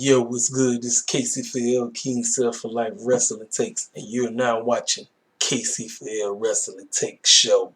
Yo, what's good? This is Casey for L King Self for Life Wrestling Takes, and you're now watching Casey for L Wrestling Takes Show.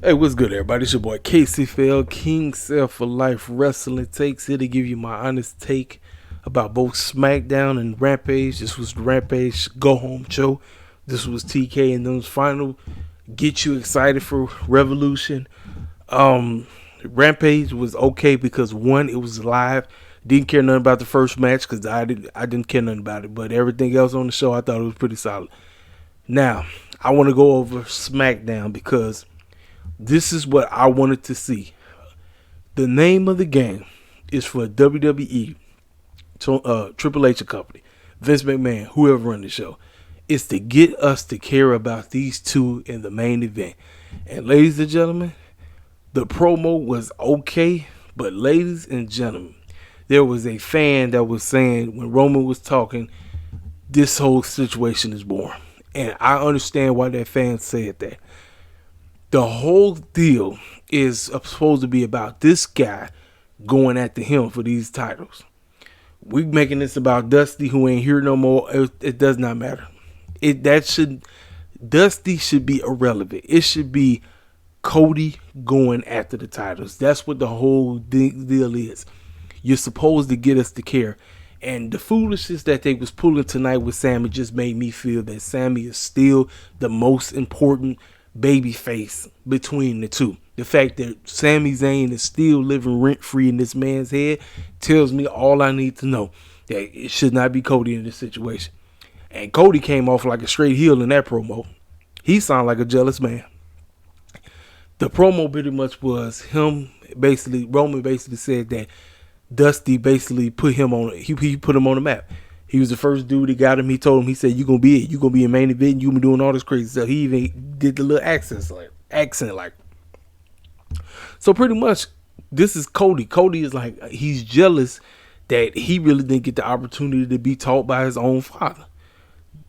Hey, what's good, everybody? It's your boy Casey Fell, King Self for Life Wrestling Takes, here to give you my honest take about both Smackdown and Rampage. This was the Rampage Go Home show. This was TK and those final get you excited for Revolution. Rampage was okay because one, it was live. Didn't care nothing about the first match because I didn't care nothing about it, but everything else on the show I thought it was pretty solid. Now I want to go over Smackdown because this is what I wanted to see. The name of the game is for WWE, Triple H company, Vince McMahon, whoever run the show. It's to get us to care about these two in the main event. And ladies and gentlemen, the promo was okay, but ladies and gentlemen, there was a fan that was saying when Roman was talking, this whole situation is boring. And I understand why that fan said that. The whole deal is supposed to be about this guy going after him for these titles. We making this about Dusty, who ain't here no more. It does not matter. Dusty should be irrelevant. It should be Cody going after the titles. That's what the whole deal is. You're supposed to get us to care. And the foolishness that they was pulling tonight with Sammy just made me feel that Sammy is still the most important baby face between the two. The fact that Sami Zayn is still living rent free in this man's head tells me all I need to know, that it should not be Cody in this situation. And Cody came off like a straight heel in that promo. He sounded like a jealous man. The promo pretty much was him basically, Roman basically said that Dusty basically put him on, he put him on the map. He was the first dude that got him. He told him, he said, you're going to be it. You're going to be in main event. You've been doing all this crazy stuff. He even did the little accent like. So pretty much, this is Cody. Cody is like, he's jealous that he really didn't get the opportunity to be taught by his own father.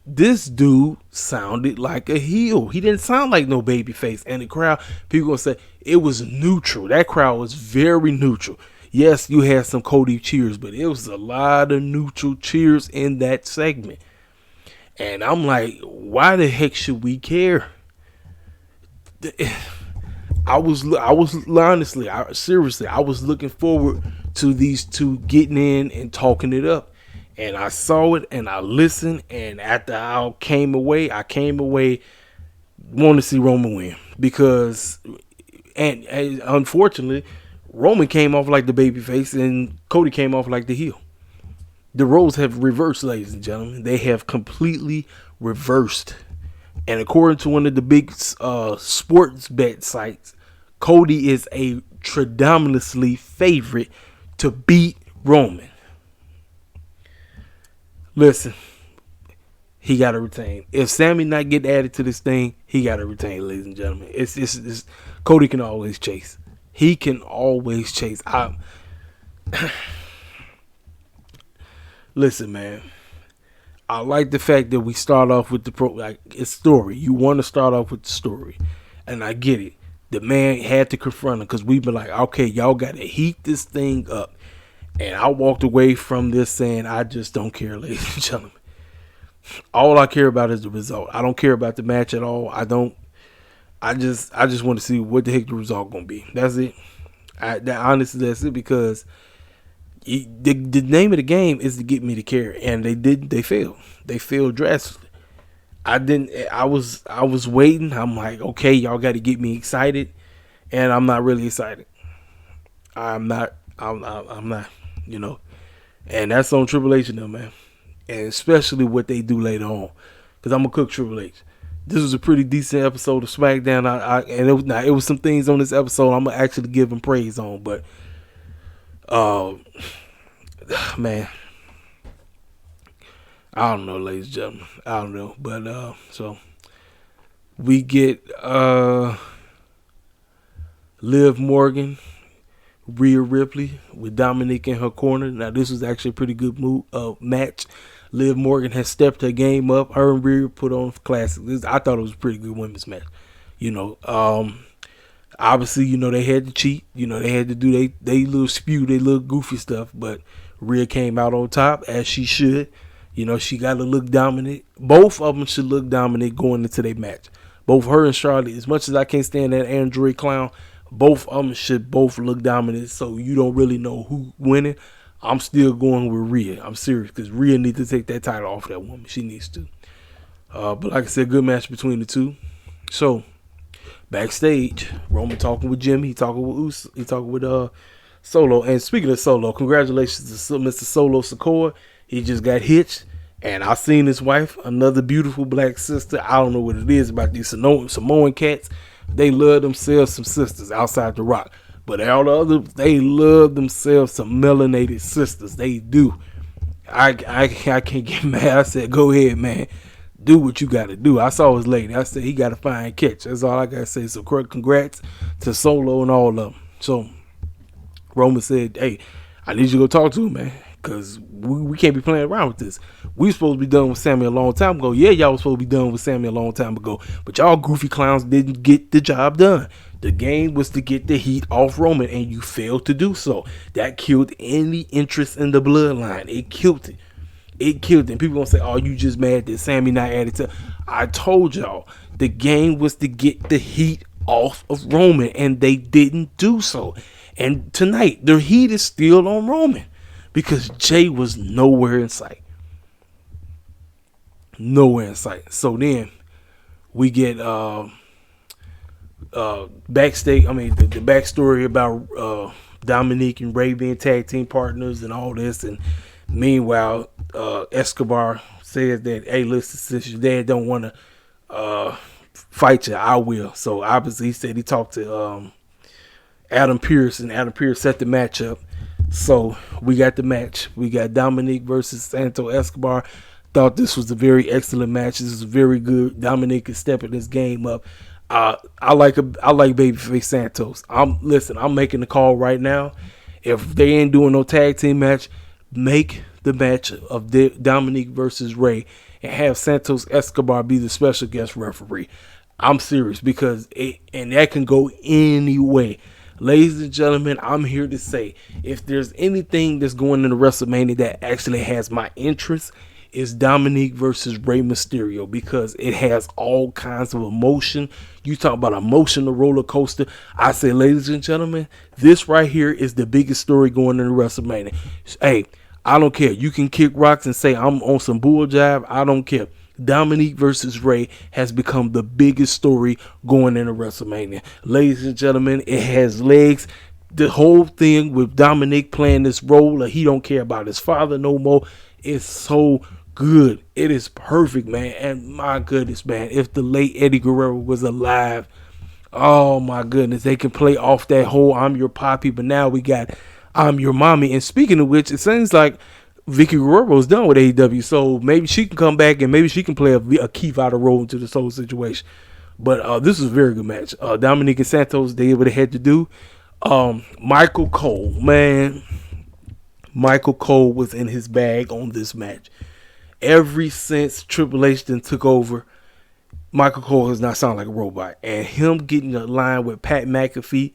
This dude sounded like a heel. He didn't sound like no baby face. And the crowd, people going to say, it was neutral. That crowd was very neutral. Yes, you had some Cody cheers, but it was a lot of neutral cheers in that segment. And I'm like, why the heck should we care? seriously, I was looking forward to these two getting in and talking it up. And I saw it and I listened, and after I came away wanting to see Roman win because, and unfortunately, Roman came off like the babyface and Cody came off like the heel. The roles have reversed, ladies and gentlemen. They have completely reversed. And according to one of the big sports bet sites, Cody is a tremendously favorite to beat Roman. Listen, he got to retain. If Sammy not get added to this thing, he got to retain, ladies and gentlemen. It's Cody can always chase. He can always chase. Listen, man. I like the fact that we start off with it's story. You want to start off with the story, and I get it. The man had to confront him because we've been like, okay, y'all got to heat this thing up. And I walked away from this saying, I just don't care, ladies and gentlemen. All I care about is the result. I don't care about the match at all. I just want to see what the heck the result gonna be. That's it. Honestly, that's it, because the name of the game is to get me to care, and they failed. They failed drastically. I was waiting. I'm like, okay, y'all got to get me excited, and I'm not really excited. I'm not, you know, and that's on Triple H and them, man, and especially what they do later on, because I'm gonna cook Triple H. This was a pretty decent episode of SmackDown. And it was some things on this episode I'm gonna actually give him praise on, but man, I don't know, ladies and gentlemen. I don't know, but so we get Liv Morgan, Rhea Ripley with Dominic in her corner. Now this was actually a pretty good match. Liv Morgan has stepped her game up. Her and Rhea put on classic. I thought it was a pretty good women's match. You know, obviously, you know, they had to cheat. You know, they had to do they little spew, they little goofy stuff. But Rhea came out on top, as she should. You know, she got to look dominant. Both of them should look dominant going into their match. Both her and Charlotte, as much as I can't stand that Android clown, both of them should both look dominant, so you don't really know who winning. I'm still going with Rhea. I'm serious, because Rhea needs to take that title off that woman. She needs to. But like I said, good match between the two. So, backstage, Roman talking with Jimmy. He talking with Solo. And speaking of Solo, congratulations to Mr. Solo Sikoa. He just got hitched. And I seen his wife, another beautiful black sister. I don't know what it is about these Samoan cats. They love themselves some sisters outside the Rock. But all the others, they love themselves some melanated sisters. They do. I can't get mad. I said, go ahead, man. Do what you got to do. I saw his lady. I said, he got to find catch. That's all I got to say. So congrats to Solo and all of them. So Roman said, hey, I need you to go talk to him, man, because we can't be playing around with this. We supposed to be done with Sammy a long time ago. Yeah, y'all was supposed to be done with Sammy a long time ago, but y'all goofy clowns didn't get the job done. The game was to get the heat off Roman, and you failed to do so. That killed any interest in the bloodline. It killed it. It killed it. And people gonna say, oh, you just mad that Sammy not added to. I told y'all, the game was to get the heat off of Roman, and they didn't do so. And tonight, the heat is still on Roman, because Jay was nowhere in sight. Nowhere in sight. So then we get backstage. I mean, the backstory about Dominique and Ray being tag team partners and all this. And meanwhile, Escobar says that, hey, listen, since your dad don't want to fight you, I will. So obviously he said he talked to Adam Pearce, and Adam Pearce set the match up. So we got the match. We got Dominic versus Santo Escobar. Thought this was a very excellent match. This is very good. Dominic is stepping this game up. I like Babyface Santos. I'm making the call right now. If they ain't doing no tag team match, make the match of Dominic versus Ray and have Santos Escobar be the special guest referee. I'm serious, because that can go any way. Ladies and gentlemen, I'm here to say, if there's anything that's going into WrestleMania that actually has my interest, is Dominique versus Rey Mysterio, because it has all kinds of emotion. You talk about emotional roller coaster. I say, ladies and gentlemen, this right here is the biggest story going into WrestleMania. Hey, I don't care. You can kick rocks and say I'm on some bull jive. I don't care. Dominique versus Rey has become the biggest story going into WrestleMania. Ladies and gentlemen, it has legs. The whole thing with Dominic playing this role, he don't care about his father no more, is so good. It is perfect, man. And my goodness, man, if the late Eddie Guerrero was alive, oh my goodness, they can play off that whole I'm your poppy, but now we got I'm your mommy. And speaking of which, it seems like Vicky Guerrero's done with AEW, so maybe she can come back and maybe she can play a key vital role into this whole situation. But this was a very good match. Dominic and Santos did what they had to do. Michael Cole, man, Michael Cole was in his bag on this match. Ever since Triple H then took over, Michael Cole does not sound like a robot, and him getting in line with Pat McAfee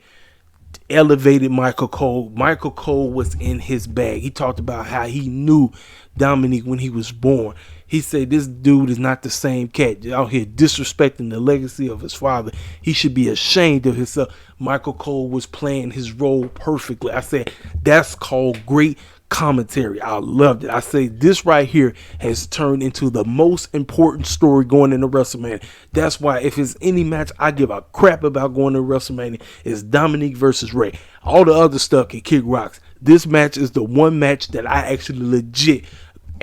elevated Michael Cole. Michael Cole was in his bag. He talked about how he knew Dominic when he was born. He said this dude is not the same cat out here disrespecting the legacy of his father. He should be ashamed of himself. Michael Cole was playing his role perfectly. I said that's called great commentary. I loved it. I say this right here has turned into the most important story going into WrestleMania. That's why if it's any match I give a crap about going to WrestleMania, it's Dominic versus Rey. All the other stuff can kick rocks. This match is the one match that I actually legit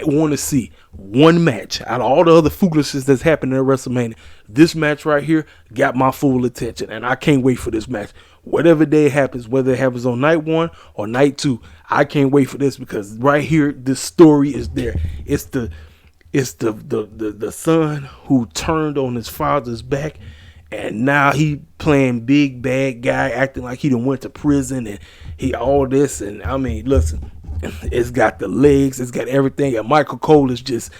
want to see. One match out of all the other foolishness that's happening at WrestleMania. This match right here got my full attention, and I can't wait for this match. Whatever day it happens, whether it happens on night 1 or night 2, I can't wait for this, because right here, this story is there. It's the son who turned on his father's back, and now he playing big bad guy, acting like he done went to prison and he all this. And I mean, listen, it's got the legs, it's got everything, and Michael Cole is just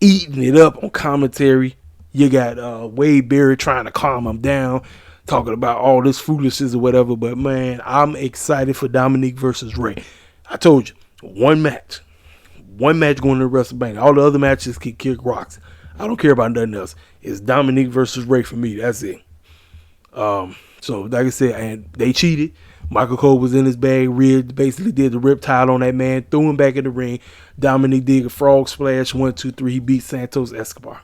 eating it up on commentary. You got Wade Barrett trying to calm him down, talking about all this foolishness or whatever. But man, I'm excited for Dominic versus Rey. I told you, one match going to WrestleMania. All the other matches can kick rocks. I don't care about nothing else. It's Dominic versus Rey for me. That's it. So like I said, and they cheated. Michael Cole was in his bag, basically did the riptide on that man, threw him back in the ring. Dominic did a frog splash, 1, 2, 3. He beat Santos Escobar.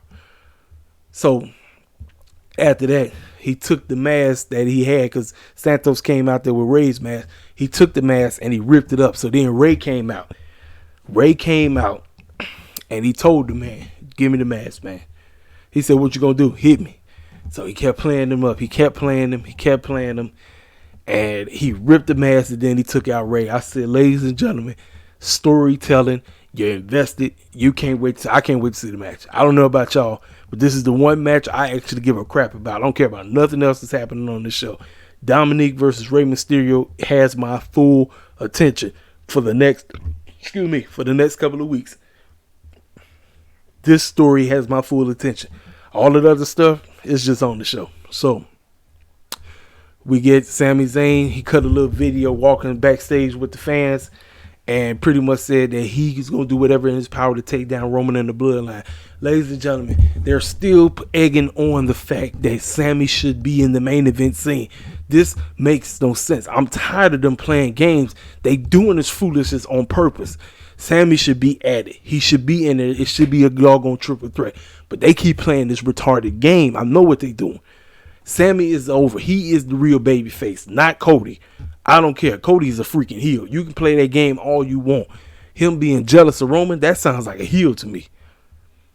So after that, he took the mask that he had, because Santos came out there with Rey's mask. He took the mask and he ripped it up. So then Rey came out. And he told the man, give me the mask, man. He said, what you gonna do? Hit me. So he kept playing him up. He kept playing him. And he ripped the mask, and then he took out Rey. I said, ladies and gentlemen, storytelling, you're invested. I can't wait to see the match. I don't know about y'all, but this is the one match I actually give a crap about. I don't care about nothing else that's happening on this show. Dominic versus Rey Mysterio has my full attention for the next couple of weeks. This story has my full attention. All of the other stuff is just on the show. So we get Sami Zayn. He cut a little video walking backstage with the fans and pretty much said that he's going to do whatever in his power to take down Roman and the Bloodline. Ladies and gentlemen, they're still egging on the fact that Sami should be in the main event scene. This makes no sense. I'm tired of them playing games. They doing this foolishness on purpose. Sami should be at it. He should be in it. It should be a doggone triple threat. But they keep playing this retarded game. I know what they're doing. Sami is over. He is the real baby face, not Cody. I don't care. Cody's a freaking heel. You can play that game all you want. Him being jealous of Roman, that sounds like a heel to me.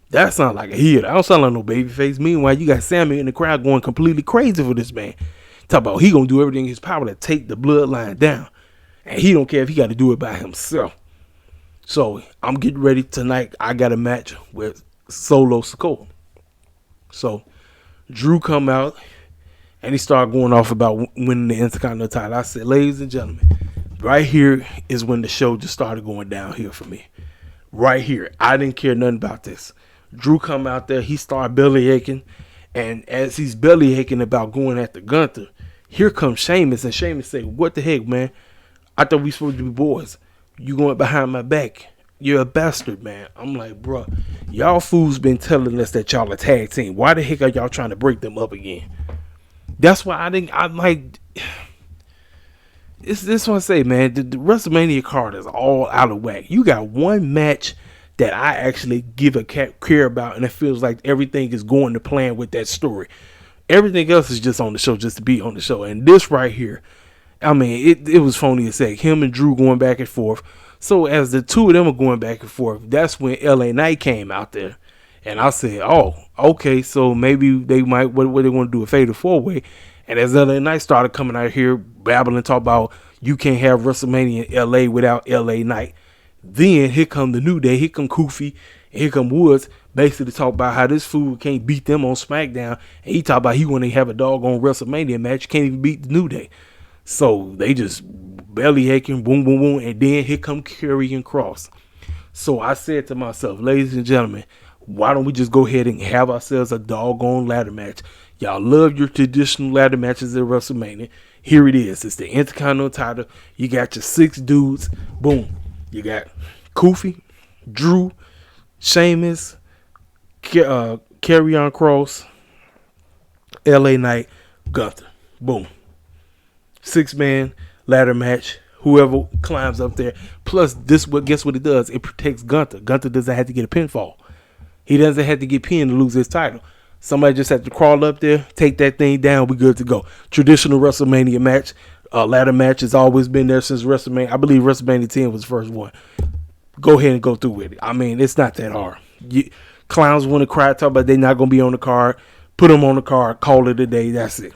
That sounds like a heel. I don't sound like no baby face. Meanwhile, you got Sami in the crowd going completely crazy for this man. Talk about he gonna do everything in his power to take the Bloodline down. And he don't care if he got to do it by himself. So I'm getting ready tonight. I got a match with Solo Sikoa. So Drew come out and he started going off about winning the Intercontinental title. I said, ladies and gentlemen, right here is when the show just started going downhill for me. Right here. I didn't care nothing about this. Drew come out there. He started belly aching. And as he's belly aching about going after Gunther, here comes Sheamus. And Sheamus say, what the heck, man? I thought we supposed to be boys. You going behind my back you're a bastard, man. I'm like, bro, y'all fools been telling us that y'all a tag team. Why the heck are y'all trying to break them up again? That's why I'm like, it's this one I say, man, the WrestleMania card is all out of whack. You got one match that I actually give a care about, and it feels like everything is going to plan with that story. Everything else is just on the show, just to be on the show. And this right here, I mean, it was phony as heck. Him and Drew going back and forth. So as the two of them are going back and forth, that's when LA Knight came out there. And I said, oh, okay, so maybe they might, what they want to do, a fatal four-way. And as LA Knight started coming out here, babbling, talk about you can't have WrestleMania in LA without LA Knight. Then here come the New Day, here come Kofi, and here come Woods, basically talk about how this fool can't beat them on SmackDown. And he talk about he want to have a doggone WrestleMania match, can't even beat the New Day. So they just belly aching, boom, boom, boom, and then here come Karrion Kross. So I said to myself, ladies and gentlemen, why don't we just go ahead and have ourselves a doggone ladder match? Y'all love your traditional ladder matches at WrestleMania. Here it is. It's the Intercontinental title. You got your 6 dudes. Boom. You got Kofi, Drew, Sheamus, Karrion Kross, LA Knight, Gunther. Boom. 6-man ladder match. Whoever climbs up there. Plus, guess what it does? It protects Gunther. Gunther doesn't have to get a pinfall. He doesn't have to get pinned to lose his title. Somebody just had to crawl up there, take that thing down, we good to go. Traditional WrestleMania match. Ladder match has always been there since WrestleMania. I believe WrestleMania 10 was the first one. Go ahead and go through with it. I mean, it's not that hard. Clowns want to cry, talk about they're not going to be on the card. Put them on the card, call it a day, that's it.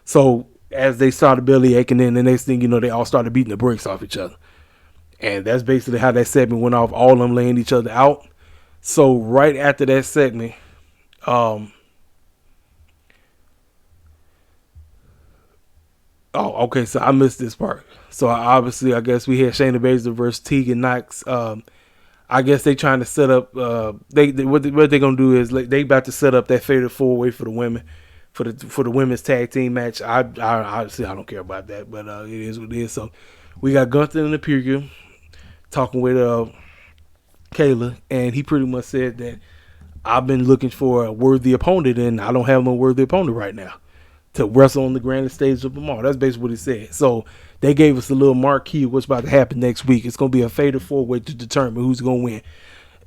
So, as they started belly aching in, the next thing you know, they all started beating the brakes off each other. And that's basically how that segment went off, all of them laying each other out. So, right after that segment, okay, so I missed this part. So I guess we had Shayna Baszler versus Tegan Knox. I guess they trying to set up. What they gonna do is they about to set up that fatal 4-way for the women, for the women's tag team match. I obviously I don't care about that, but it is what it is. So we got Gunther in the preview talking with Kayla, and he pretty much said that I've been looking for a worthy opponent, and I don't have no worthy opponent right now to wrestle on the grandest stage of them all. That's basically what he said. So they gave us a little marquee of what's about to happen next week. It's going to be a fatal 4-way to determine who's going to win.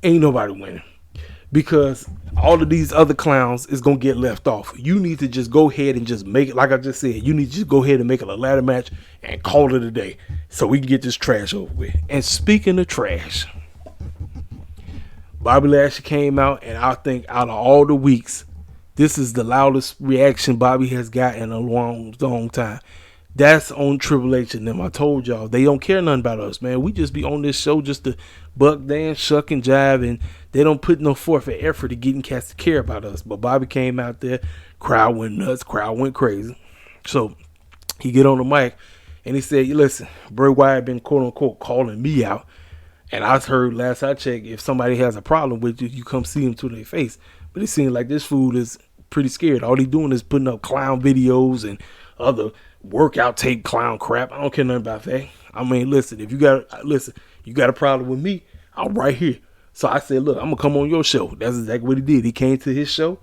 Ain't nobody winning, because all of these other clowns is going to get left off. You need to just go ahead and just make it, like I just said, you need to just go ahead and make it a ladder match and call it a day so we can get this trash over with. And speaking of trash, Bobby Lashley came out, and I think out of all the weeks, this is the loudest reaction Bobby has got in a long, long time. That's on Triple H and them. I told y'all, they don't care nothing about us, man. We just be on this show just to buck, dance, shuck, and jive, and they don't put no forth and effort to getting cats to care about us. But Bobby came out there, crowd went nuts, crowd went crazy. So he get on the mic, and he said, listen, Bray Wyatt been quote-unquote calling me out. And I heard last I checked, if somebody has a problem with you, you come see them to their face. But it seems like this fool is pretty scared. All he doing is putting up clown videos and other workout tape clown crap. I don't care nothing about that. I mean, listen, if you got a problem with me, I'm right here. So I said, look, I'm gonna come on your show. That's exactly what he did. He came to his show,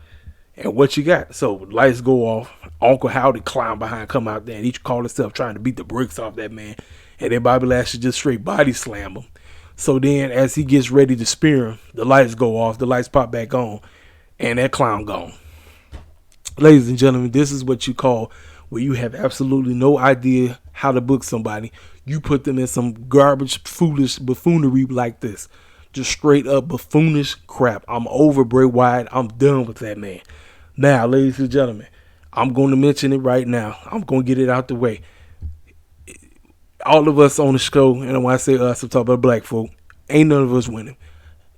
and what you got? So lights go off. Uncle Howdy clown behind come out there, and he called himself trying to beat the bricks off that man. And then Bobby Lashley just straight body slam him. So then as he gets ready to spear him, the lights go off, the lights pop back on, and that clown gone. Ladies and gentlemen, this is what you call where you have absolutely no idea how to book somebody. You put them in some garbage, foolish buffoonery like this. Just straight up buffoonish crap. I'm over Bray Wyatt. I'm done with that man. Now, ladies and gentlemen, I'm going to mention it right now. I'm going to get it out the way. All of us on the show, and when I say us, I'm talking about black folk, ain't none of us winning.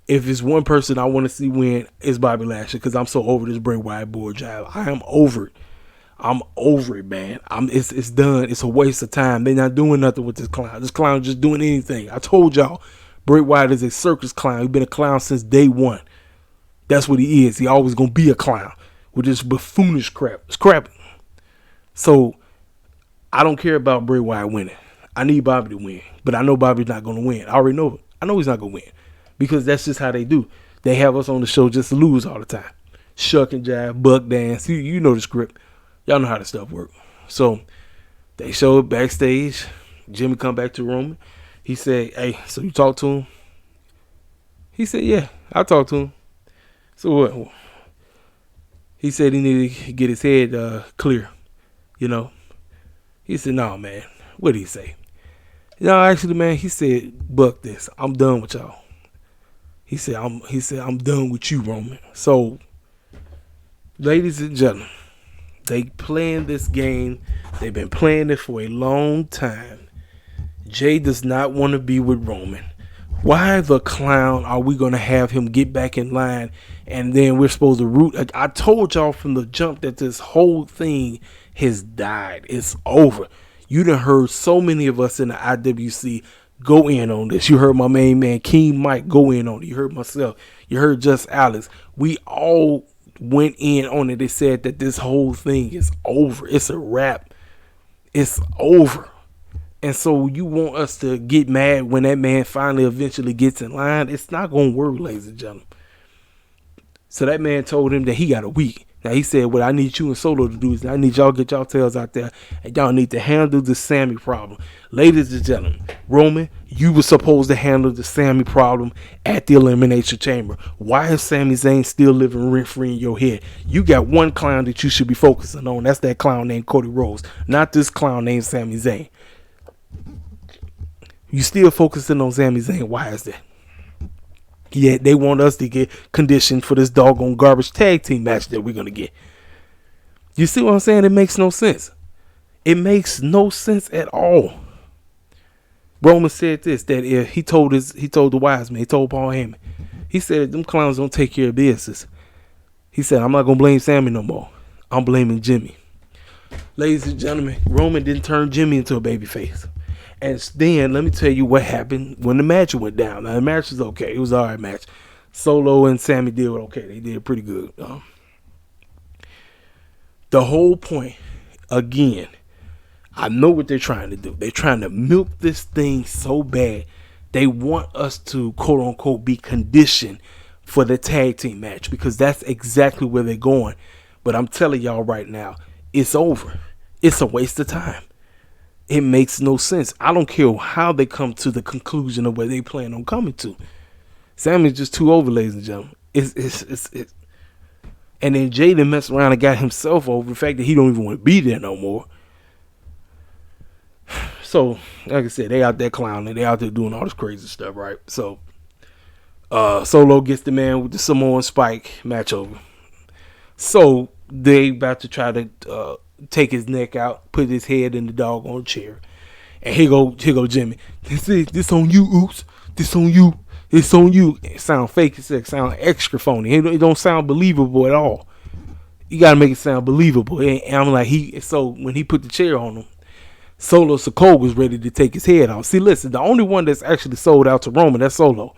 If it's one person I want to see win, it's Bobby Lashley, because I'm so over this Bray Wyatt bull jive. I am over it. I'm over it, man. It's done. It's a waste of time. They're not doing nothing with this clown. This clown just doing anything. I told y'all, Bray Wyatt is a circus clown. He's been a clown since day one. That's what he is. He always gonna be a clown with this buffoonish crap. It's crap. So I don't care about Bray Wyatt winning. I need Bobby to win, but I know Bobby's not gonna win. I already know it. I know he's not gonna win because that's just how they do. They have us on the show just to lose all the time. Shuck and jive, buck dance. You know the script. Y'all know how the stuff works. So they showed backstage. Jimmy come back to Roman. He said, "Hey, so you talked to him?" He said, "Yeah, I talked to him." So what? He said he needed to get his head clear. You know. He said, "No, man. What did he say?" No, actually, man, he said, "Buck this. I'm done with y'all." He said, I'm done with you, Roman." So, ladies and gentlemen, they playing this game. They've been playing it for a long time. Jay does not want to be with Roman. Why the clown are we going to have him get back in line and then we're supposed to root? I told y'all from the jump that this whole thing has died. It's over. You done heard so many of us in the IWC go in on this. You heard my main man, King Mike, go in on it. You heard myself. You heard just Alex. We all went in on it. They said that this whole thing is over. It's a wrap. It's over. And so you want us to get mad when that man finally eventually gets in line? It's not going to work, ladies and gentlemen. So that man told him that he got a week. Now he said, what I need you and Solo to do is I need y'all to get y'all tails out there and y'all need to handle the Sammy problem. Ladies and gentlemen, Roman, you were supposed to handle the Sammy problem at the Elimination Chamber. Why is Sami Zayn still living rent-free in your head? You got one clown that you should be focusing on. That's that clown named Cody Rhodes, not this clown named Sami Zayn. You still focusing on Sami Zayn. Why is that? Yeah, they want us to get conditioned for this doggone garbage tag team match that we're going to get. You see what I'm saying? It makes no sense. It makes no sense at all. Roman said this, that if he told the wise man, he told Paul Heyman, he said, them clowns don't take care of business. He said, I'm not going to blame Sammy no more. I'm blaming Jimmy. Ladies and gentlemen, Roman didn't turn Jimmy into a babyface. And then let me tell you what happened when the match went down. Now the match was okay. It was an alright match. Solo and Sammy did okay. They did pretty good. The whole point, again, I know what they're trying to do. They're trying to milk this thing so bad. They want us to, quote unquote, be conditioned for the tag team match because that's exactly where they're going. But I'm telling y'all right now, it's over. It's a waste of time. It makes no sense. I don't care how they come to the conclusion of where they plan on coming to. Sammy's just too over, ladies and gentlemen. It's And then Jaden messed around and got himself over the fact that he don't even want to be there no more. So, like I said, they out there clowning. They out there doing all this crazy stuff, right? So, Solo gets the man with the Samoan Spike match over. So, they about to try to take his neck out, put his head in the doggone chair. And here go Jimmy. This on you, oops. This on you. It's on you. It sound fake. It sound extra phony. It don't sound believable at all. You got to make it sound believable. And I'm like, so when he put the chair on him, Solo Sikoa was ready to take his head off. See, listen, the only one that's actually sold out to Roman, that's Solo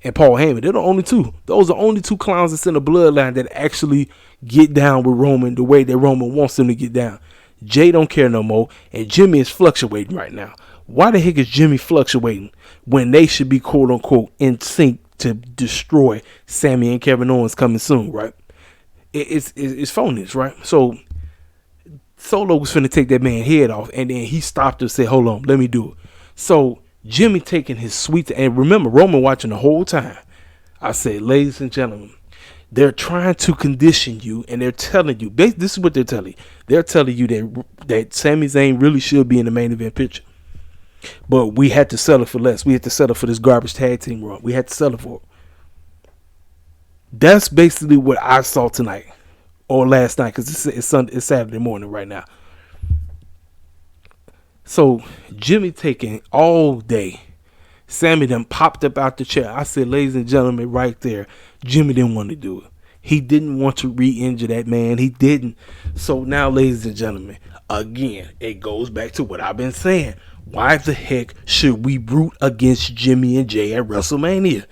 and Paul Heyman. They're the only two. Those are only two clowns that's in the bloodline that actually get down with Roman the way that Roman wants them to get down. Jay don't care no more, and Jimmy is fluctuating right now. Why the heck is Jimmy fluctuating when they should be, quote unquote, in sync to destroy Sammy and Kevin Owens coming soon, right? It's phonies, right? So Solo was finna take that man's head off, and then he stopped and said, hold on, let me do it. So Jimmy taking his sweet, and remember, Roman watching the whole time. I said, ladies and gentlemen, they're trying to condition you, and they're telling you, this is what they're telling you. They're telling you that Sami Zayn really should be in the main event picture. But we had to settle for less. We had to settle for this garbage tag team run. We had to settle for it. That's basically what I saw tonight. Or last night, because it's Saturday morning right now. So, Jimmy taking all day. Sammy done popped up out the chair. I said, ladies and gentlemen, right there, Jimmy didn't want to do it. He didn't want to re-injure that man. He didn't. So now, ladies and gentlemen, again, it goes back to what I've been saying. Why the heck should we root against Jimmy and Jay at WrestleMania?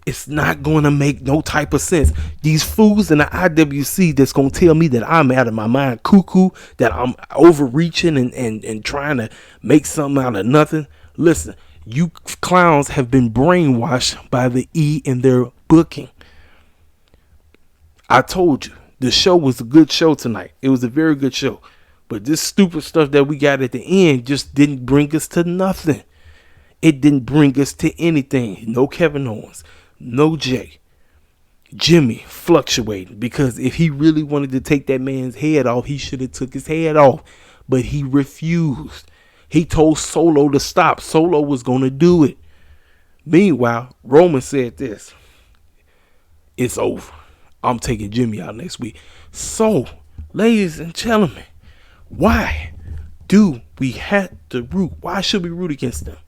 It's not going to make no type of sense. These fools in the IWC that's going to tell me that I'm out of my mind cuckoo, that I'm overreaching and trying to make something out of nothing. Listen, You clowns have been brainwashed by the E in their booking. I told you, the show was a good show tonight. It was a very good show. But this stupid stuff that we got at the end just didn't bring us to nothing. It didn't bring us to anything. No Kevin Owens. No Jay. Jimmy fluctuating. Because if he really wanted to take that man's head off, he should have took his head off. But he refused. He told Solo to stop. Solo was going to do it. Meanwhile, Roman said this. It's over. I'm taking Jimmy out next week. So, ladies and gentlemen, why do we have to root? Why should we root against them?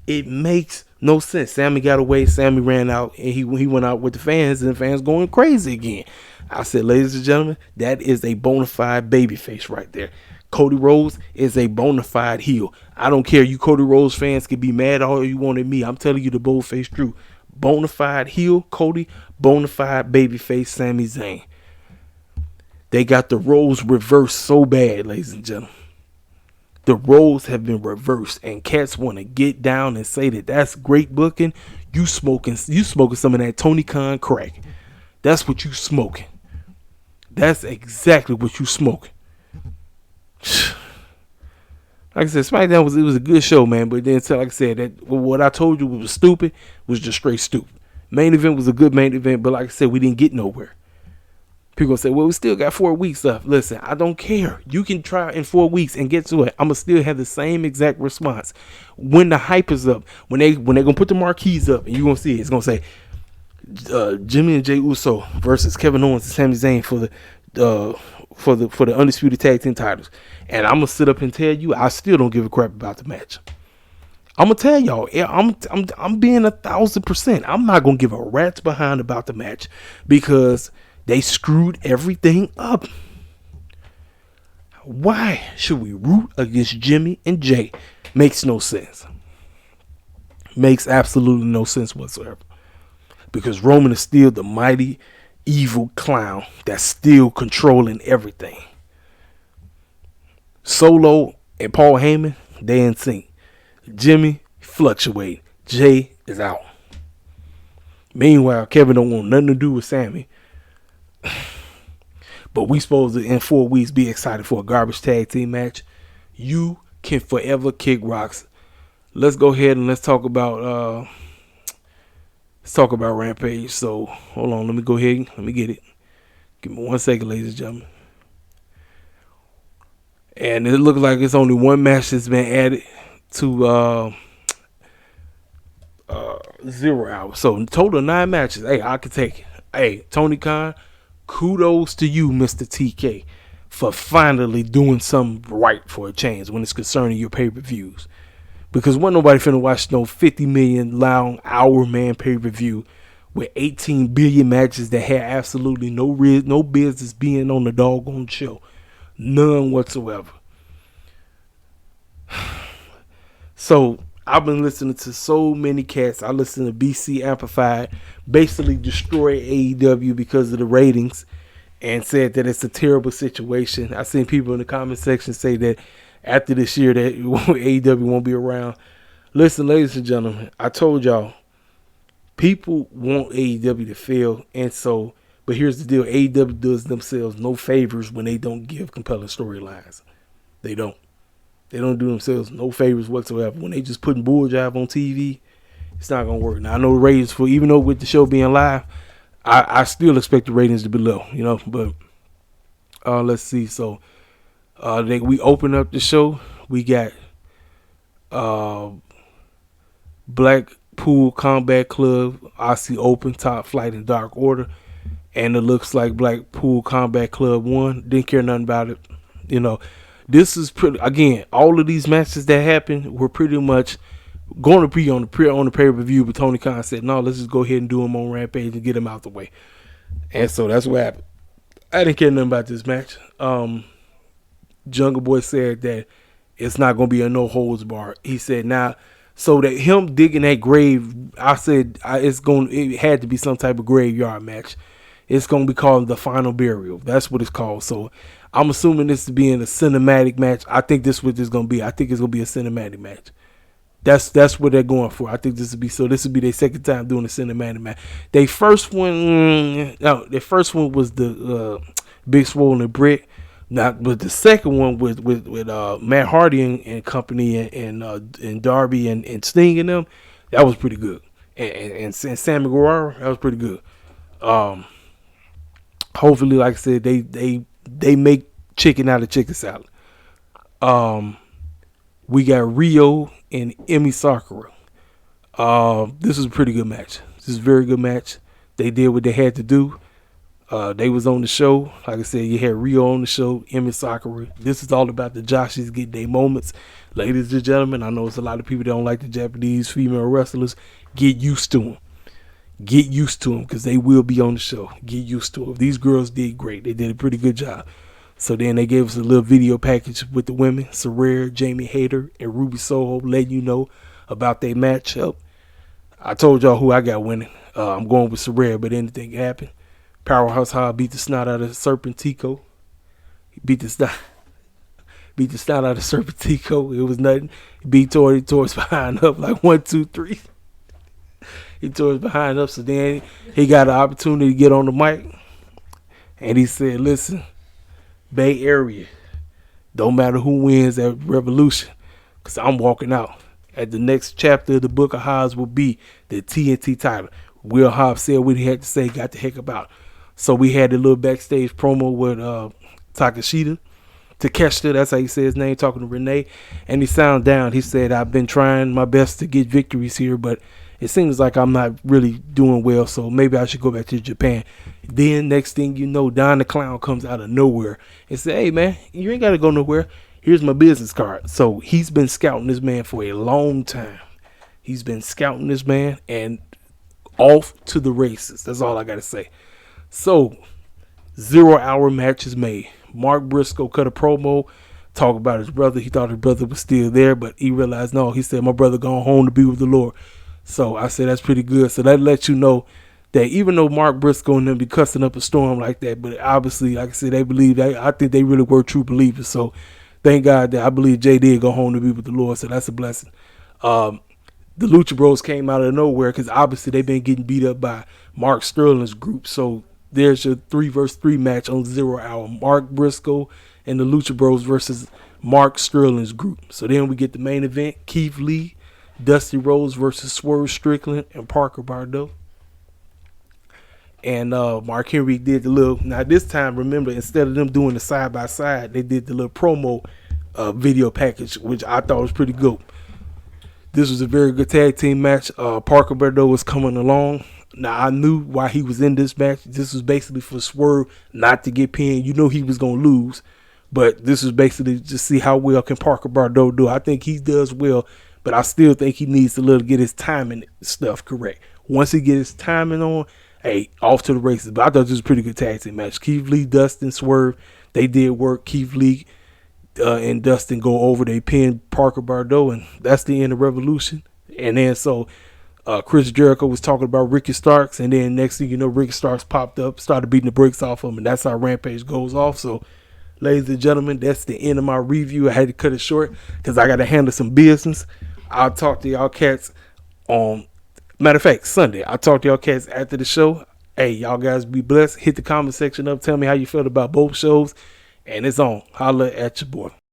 It makes no sense. Sammy got away. Sammy ran out, and he went out with the fans, and the fans going crazy again. I said, ladies and gentlemen, that is a bona fide babyface right there. Cody Rhodes is a bona fide heel. I don't care. You Cody Rhodes fans can be mad all you want at me. I'm telling you the bold-faced truth. Bona fide heel, Cody. Bona fide babyface, Sami Zayn. They got the roles reversed so bad, ladies and gentlemen. The roles have been reversed, and cats want to get down and say that that's great booking. You smoking some of that Tony Khan crack. That's what you smoking. That's exactly what you smoking. Like I said, Smackdown was a good show, man. But then, like I said, that what I told you was stupid was just straight stupid. Main event was a good main event, but like I said, we didn't get nowhere. People say, well, we still got 4 weeks left. Listen, I don't care. You can try in 4 weeks and get to it. I'm going to still have the same exact response. When the hype is up, when they're going to put the marquees up, and you're going to see it, it's going to say Jimmy and Jey Uso versus Kevin Owens and Sami Zayn for the undisputed tag team titles. And I'm going to sit up and tell you, I still don't give a crap about the match. I'm going to tell y'all, I'm being 1,000%. I'm not going to give a rat's behind about the match because they screwed everything up. Why should we root against Jimmy and Jay? Makes no sense. Makes absolutely no sense whatsoever. Because Roman is still the mighty evil clown that's still controlling everything. Solo and Paul Heyman, they in sync. Jimmy fluctuate. Jay is out. Meanwhile, Kevin don't want nothing to do with Sammy. But we supposed to in 4 weeks be excited for a garbage tag team match. You can forever kick rocks. Let's go ahead and let's talk about Rampage. So hold on, let me go ahead. Let me get it. Give me 1 second, ladies and gentlemen. And it looks like it's only one match that's been added to 0 hours. So in total 9 matches. Hey, I can take it. Hey, Tony Khan, kudos to you, Mr. TK, for finally doing something right for a change when it's concerning your pay-per-views. Because wasn't nobody finna watch no 50 million long hour man pay-per-view with 18 billion matches that had absolutely no business being on the doggone show. None whatsoever. So I've been listening to so many cats. I listen to BC Amplified basically destroy AEW because of the ratings and said that it's a terrible situation. I seen people in the comment section say that after this year that AEW won't be around. Listen, ladies and gentlemen, I told y'all, people want AEW to fail, and so, but here's the deal, AEW does themselves no favors when they don't give compelling storylines. They don't. They don't do themselves no favors whatsoever. When they just putting bull jive on TV, it's not going to work. Now, I know the ratings for, even though with the show being live, I still expect the ratings to be low, you know, but let's see. So, we open up the show. We got Blackpool Combat Club, Aussie Open, Top Flight, and Dark Order. And it looks like Blackpool Combat Club won. Didn't care nothing about it. You know, this is pretty, again, all of these matches that happened were pretty much going to be on the pay-per-view, but Tony Khan said, no, let's just go ahead and do them on Rampage and get them out the way. And so that's what happened. I didn't care nothing about this match. Jungle Boy said that it's not going to be a no-holds bar. He said, now, so that him digging that grave, I said it had to be some type of graveyard match. It's going to be called the Final Burial. That's what it's called. So I'm assuming this is being a cinematic match. I think this is what this is going to be. I think it's going to be a cinematic match. That's what they're going for. I think this will be their second time doing the cinematic match. Their first one, their first one was the Big Swole and Britt. Not, but the second one with Matt Hardy and company and Darby and Sting and them, that was pretty good. And Sammy Guevara, that was pretty good. Hopefully, like I said, they make chicken out of chicken salad. We got Rio and Emi Sakura. This was a pretty good match. This is a very good match. They did what they had to do. They was on the show. Like I said, you had Rio on the show, Emi Sakura. This is all about the Joshies getting their moments. Ladies and gentlemen, I know it's a lot of people that don't like the Japanese female wrestlers. Get used to them. Get used to them because they will be on the show. Get used to them. These girls did great. They did a pretty good job. So then they gave us a little video package with the women, Saraya, Jamie Hayter, and Ruby Soho, letting you know about their matchup. I told y'all who I got winning. I'm going with Saraya, but anything can happen. Powerhouse High beat the snot out of Serpentico. He beat the snot out of Serpentico. It was nothing. He beat tore his behind up like 1, 2, 3. He tore his behind up. So then he got an opportunity to get on the mic. And he said, listen, Bay Area, don't matter who wins at Revolution, because I'm walking out. At the next chapter of the Book of Hobbs will be the TNT title. Will Hobbs said what he had to say, got the heck about. So we had a little backstage promo with Takeshita, that's how he said his name, talking to Renee. And he sounded down. He said, I've been trying my best to get victories here, but it seems like I'm not really doing well, so maybe I should go back to Japan. Then next thing you know, Don the Clown comes out of nowhere and said, hey, man, you ain't got to go nowhere. Here's my business card. So he's been scouting this man for a long time. He's been scouting this man and off to the races. That's all I got to say. So 0 hour match is made. Mark Briscoe cut a promo, talk about his brother. He thought his brother was still there, but he realized, no, he said, my brother gone home to be with the Lord. So I said, that's pretty good. So that lets you know that even though Mark Briscoe and them be cussing up a storm like that, but obviously, like I said, they believe that. I think they really were true believers. So thank God that I believe Jay did go home to be with the Lord. So that's a blessing. The Lucha Bros came out of nowhere because obviously they've been getting beat up by Mark Sterling's group. So there's your 3-versus-3 match on 0 hour. Mark Briscoe and the Lucha Bros versus Mark Sterling's group. So then we get the main event, Keith Lee, Dusty Rhodes versus Swerve Strickland and Parker Bardo. And Mark Henry did the little, now this time, remember, instead of them doing the side-by-side, they did the little promo video package, which I thought was pretty good. This was a very good tag team match. Parker Bardo was coming along. Now, I knew why he was in this match. This was basically for Swerve not to get pinned. You know he was going to lose, but this was basically to see how well can Parker Bardo do. I think he does well, but I still think he needs to get his timing stuff correct. Once he gets his timing on, hey, off to the races. But I thought this was a pretty good tag team match. Keith Lee, Dustin, Swerve, they did work. Keith Lee and Dustin go over. They pinned Parker Bardo, and that's the end of Revolution. And then so Chris Jericho was talking about Ricky Starks, and then next thing you know, Ricky Starks popped up, started beating the brakes off him, and that's how Rampage goes off. So, ladies and gentlemen, that's the end of my review. I had to cut it short because I got to handle some business. I'll talk to y'all cats on, matter of fact, Sunday. I'll talk to y'all cats after the show. Hey, y'all guys be blessed. Hit the comment section up. Tell me how you felt about both shows. And it's on. Holla at your boy.